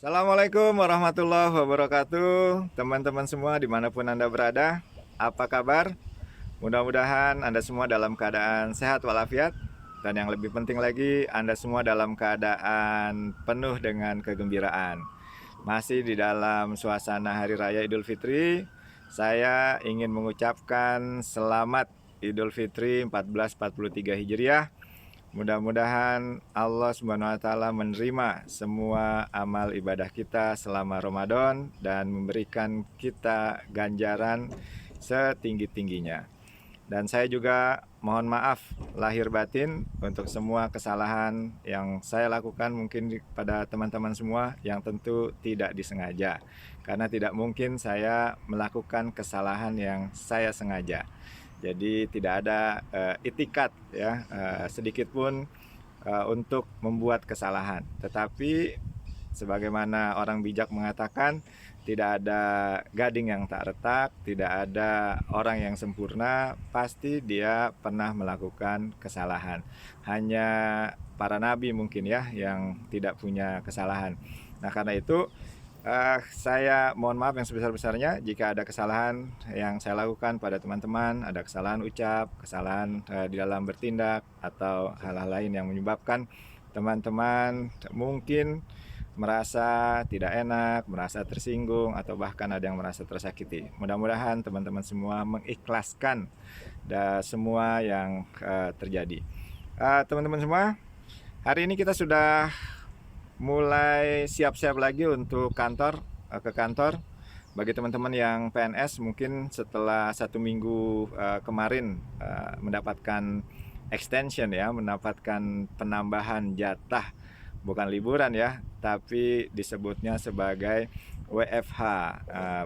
Assalamualaikum warahmatullahi wabarakatuh. Teman-teman semua dimanapun Anda berada, apa kabar? Mudah-mudahan Anda semua dalam keadaan sehat walafiat. Dan yang lebih penting lagi, Anda semua dalam keadaan penuh dengan kegembiraan. Masih di dalam suasana Hari Raya Idul Fitri, saya ingin mengucapkan selamat Idul Fitri 1443 Hijriah. Mudah-mudahan Allah Subhanahu wa taala menerima semua amal ibadah kita selama Ramadan dan memberikan kita ganjaran setinggi-tingginya. Dan saya juga mohon maaf lahir batin untuk semua kesalahan yang saya lakukan mungkin pada teman-teman semua yang tentu tidak disengaja. Karena tidak mungkin saya melakukan kesalahan yang saya sengaja. Jadi tidak ada itikat ya sedikit pun untuk membuat kesalahan. Tetapi sebagaimana orang bijak mengatakan, tidak ada gading yang tak retak, tidak ada orang yang sempurna, pasti dia pernah melakukan kesalahan. Hanya para nabi mungkin ya yang tidak punya kesalahan. Nah, karena itu saya mohon maaf yang sebesar-besarnya jika ada kesalahan yang saya lakukan pada teman-teman, ada kesalahan ucap, kesalahan di dalam bertindak, atau hal-hal lain yang menyebabkan teman-teman mungkin merasa tidak enak, merasa tersinggung, atau bahkan ada yang merasa tersakiti. Mudah-mudahan teman-teman semua mengikhlaskan semua yang terjadi. Teman-teman semua, hari ini kita sudah mulai siap-siap lagi untuk ke kantor. Bagi teman-teman yang PNS, mungkin setelah 1 minggu kemarin mendapatkan extension ya, mendapatkan penambahan jatah, bukan liburan ya, tapi disebutnya sebagai WFH,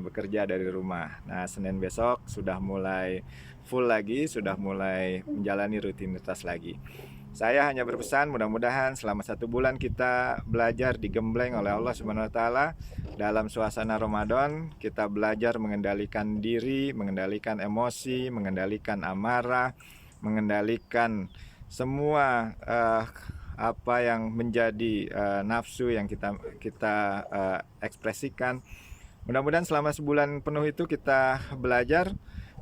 bekerja dari rumah. Nah, Senin besok sudah mulai full lagi, sudah mulai menjalani rutinitas lagi. Saya hanya berpesan, mudah-mudahan selama 1 bulan kita belajar digembleng oleh Allah Subhanahu wa taala dalam suasana Ramadan. Kita belajar mengendalikan diri, mengendalikan emosi, mengendalikan amarah, mengendalikan semua apa yang menjadi nafsu yang kita ekspresikan. Mudah-mudahan selama sebulan penuh itu kita belajar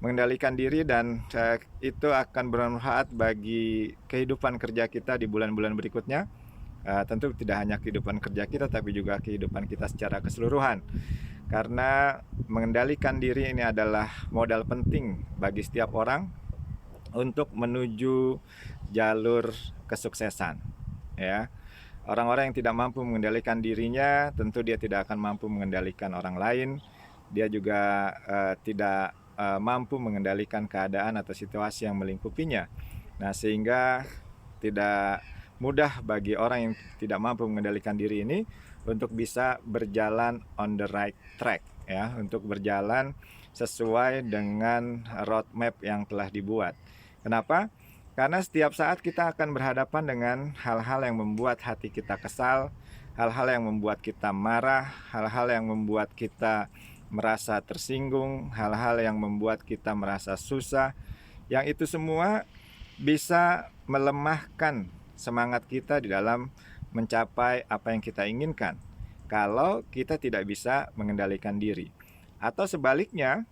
mengendalikan diri, dan itu akan bermanfaat bagi kehidupan kerja kita di bulan-bulan berikutnya. Tentu tidak hanya kehidupan kerja kita, tapi juga kehidupan kita secara keseluruhan. Karena mengendalikan diri ini adalah modal penting bagi setiap orang untuk menuju jalur kesuksesan. Ya, orang-orang yang tidak mampu mengendalikan dirinya, tentu dia tidak akan mampu mengendalikan orang lain. Dia juga tidak mampu mengendalikan keadaan atau situasi yang melingkupinya. Nah, sehingga tidak mudah bagi orang yang tidak mampu mengendalikan diri ini untuk bisa berjalan on the right track ya, untuk berjalan sesuai dengan roadmap yang telah dibuat. Kenapa? Karena setiap saat kita akan berhadapan dengan hal-hal yang membuat hati kita kesal, hal-hal yang membuat kita marah, hal-hal yang membuat kita merasa tersinggung, hal-hal yang membuat kita merasa susah. Yang itu semua bisa melemahkan semangat kita di dalam mencapai apa yang kita inginkan kalau kita tidak bisa mengendalikan diri. Atau sebaliknya,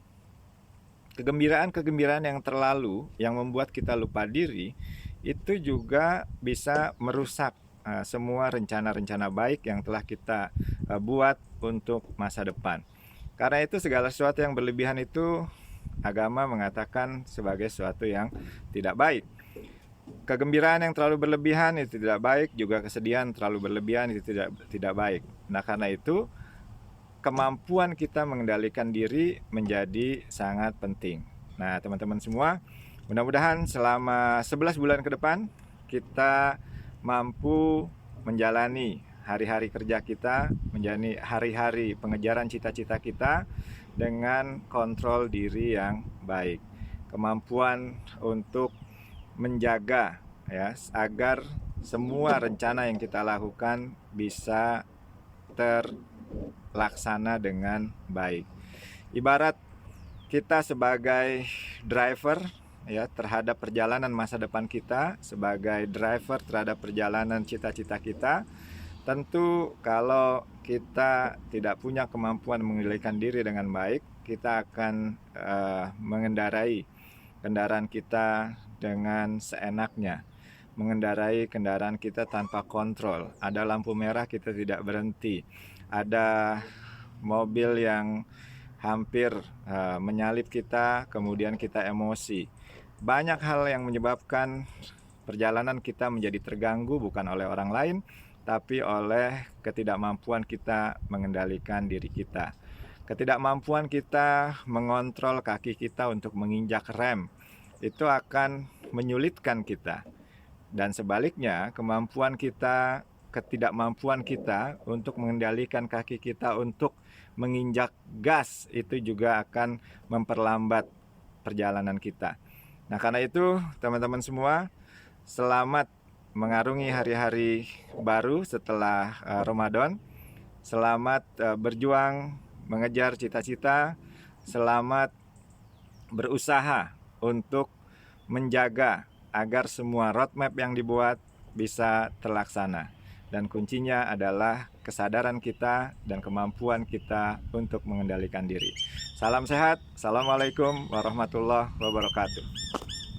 kegembiraan-kegembiraan yang terlalu yang membuat kita lupa diri itu juga bisa merusak semua rencana-rencana baik yang telah kita buat untuk masa depan. Karena itu segala sesuatu yang berlebihan itu agama mengatakan sebagai sesuatu yang tidak baik. Kegembiraan yang terlalu berlebihan itu tidak baik, juga kesedihan terlalu berlebihan itu tidak baik. Nah, karena itu kemampuan kita mengendalikan diri menjadi sangat penting. Nah, teman-teman semua, mudah-mudahan selama 11 bulan ke depan kita mampu menjalani hari-hari kerja kita, menjadi hari-hari pengejaran cita-cita kita dengan kontrol diri yang baik. Kemampuan untuk menjaga ya agar semua rencana yang kita lakukan bisa terlaksana dengan baik. Ibarat kita sebagai driver ya terhadap perjalanan masa depan kita, sebagai driver terhadap perjalanan cita-cita kita. Tentu kalau kita tidak punya kemampuan mengendalikan diri dengan baik, kita akan mengendarai kendaraan kita dengan seenaknya, mengendarai kendaraan kita tanpa kontrol. Ada lampu merah kita tidak berhenti, ada mobil yang hampir menyalip kita, kemudian kita emosi. Banyak hal yang menyebabkan perjalanan kita menjadi terganggu, bukan oleh orang lain, tapi oleh ketidakmampuan kita mengendalikan diri kita. Ketidakmampuan kita mengontrol kaki kita untuk menginjak rem, itu akan menyulitkan kita. Dan sebaliknya, ketidakmampuan kita untuk mengendalikan kaki kita untuk menginjak gas, itu juga akan memperlambat perjalanan kita. Nah, karena itu teman-teman semua, selamat mengarungi hari-hari baru setelah Ramadan. Selamat berjuang mengejar cita-cita. Selamat berusaha untuk menjaga agar semua roadmap yang dibuat bisa terlaksana. Dan kuncinya adalah kesadaran kita dan kemampuan kita untuk mengendalikan diri. Salam sehat. Assalamualaikum warahmatullahi wabarakatuh.